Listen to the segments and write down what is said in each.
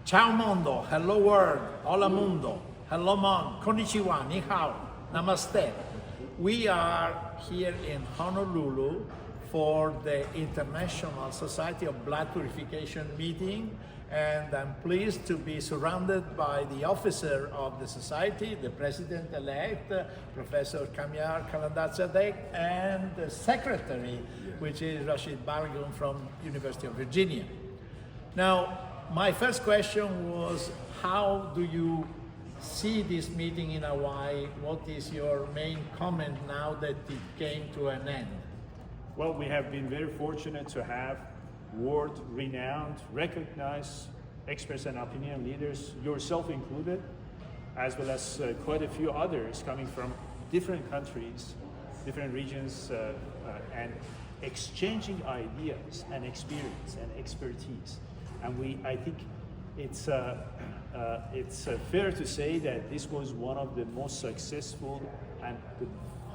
Ciao mondo, hello world, hola mundo, hello mon, konnichiwa, ni hao, namaste. We are here in Honolulu for the International Society of Blood Purification meeting, and I'm pleased to be surrounded by the officer of the society, the president-elect, Professor Kalantar-Zadeh, and the secretary, which is Balogun from University of Virginia. Now, my first question was, how do you see this meeting in Hawaii? What is your main comment now that it came to an end? Well, we have been very fortunate to have world-renowned, recognized experts and opinion leaders, yourself included, as well as quite a few others coming from different countries, different regions, and exchanging ideas and experience and expertise. And I think it's fair to say that this was one of the most successful and the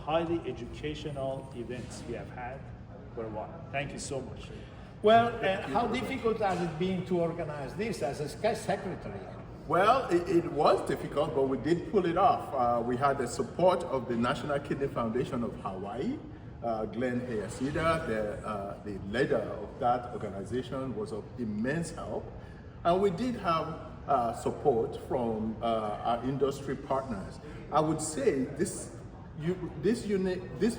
highly educational events we have had for a while. Thank you so much. Well, how difficult has it been to organize this as a secretary? Well, it was difficult, but we did pull it off. We had the support of the National Kidney Foundation of Hawaii. Glenn Hayasida, the leader of that organization, was of immense help. And we did have support from our industry partners. I would say this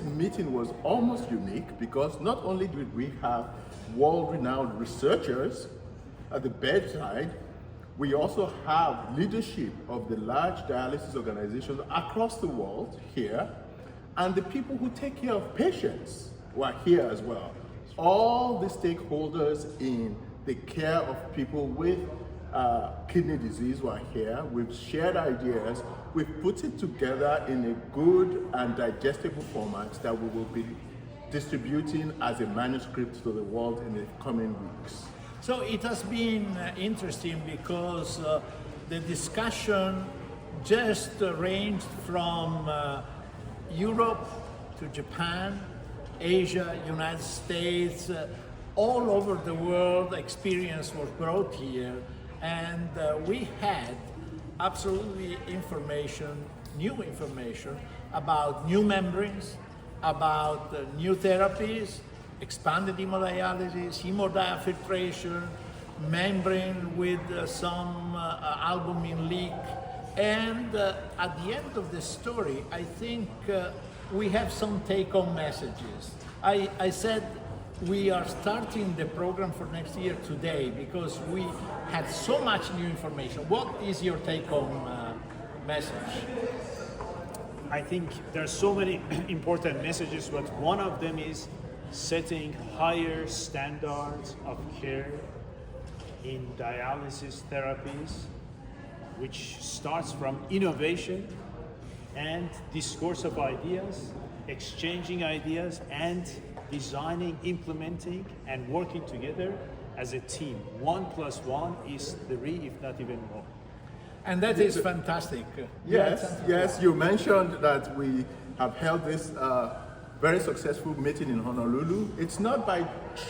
meeting was almost unique because not only did we have world-renowned researchers at the bedside, we also have leadership of the large dialysis organizations across the world here, and the people who take care of patients were here as well. All the stakeholders in the care of people with kidney disease were here. We've shared ideas. We've put it together in a good and digestible format that we will be distributing as a manuscript to the world in the coming weeks. So it has been interesting because the discussion just ranged from Europe to Japan, Asia, United States, all over the world. Experience was brought here, and we had absolutely new information about new membranes, about new therapies, expanded hemodialysis, hemodiafiltration, membrane with some albumin leak. And at the end of the story, I think we have some take-home messages. I said we are starting the program for next year today because we had so much new information. What is your take-home message? I think there are so many important messages, but one of them is setting higher standards of care in dialysis therapies, which starts from innovation and discourse of ideas, exchanging ideas, and designing, implementing, and working together as a team. 1 + 1 is 3, if not even more. And that is fantastic. Yes, you mentioned that we have held this very successful meeting in Honolulu. It's not by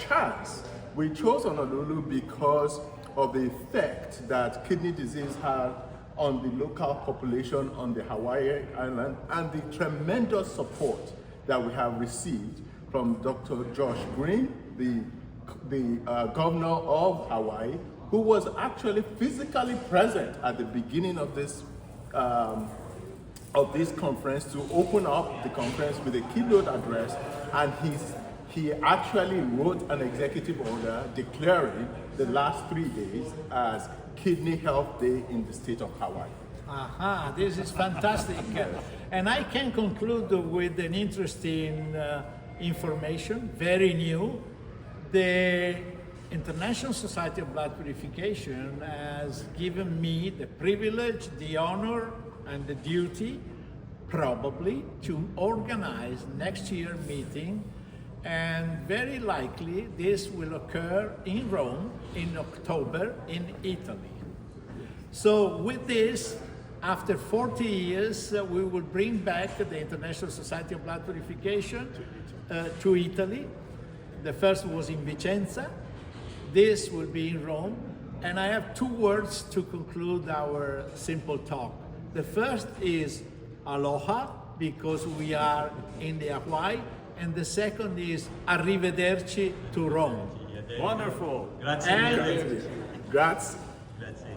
chance. We chose Honolulu because of the effect that kidney disease had on the local population on the Hawaii island, and the tremendous support that we have received from Dr. Josh Green, the governor of Hawaii, who was actually physically present at the beginning of this conference to open up the conference with a keynote address, and he actually wrote an executive order declaring the last 3 days as Kidney Health Day in the state of Hawaii. Aha, this is fantastic. And I can conclude with an interesting information, very new. The International Society of Blood Purification has given me the privilege, the honor, and the duty, probably, to organize next year's meeting. And very likely this will occur in Rome in October in Italy. So with this, after 40 years, we will bring back the International Society of Blood Purification to Italy. The first was in Vicenza. This will be in Rome. And I have two words to conclude our simple talk. The first is aloha, because we are in the Hawaii, and the second is arrivederci to Rome. Wonderful. Grazie And mille. Grazie. Grazie.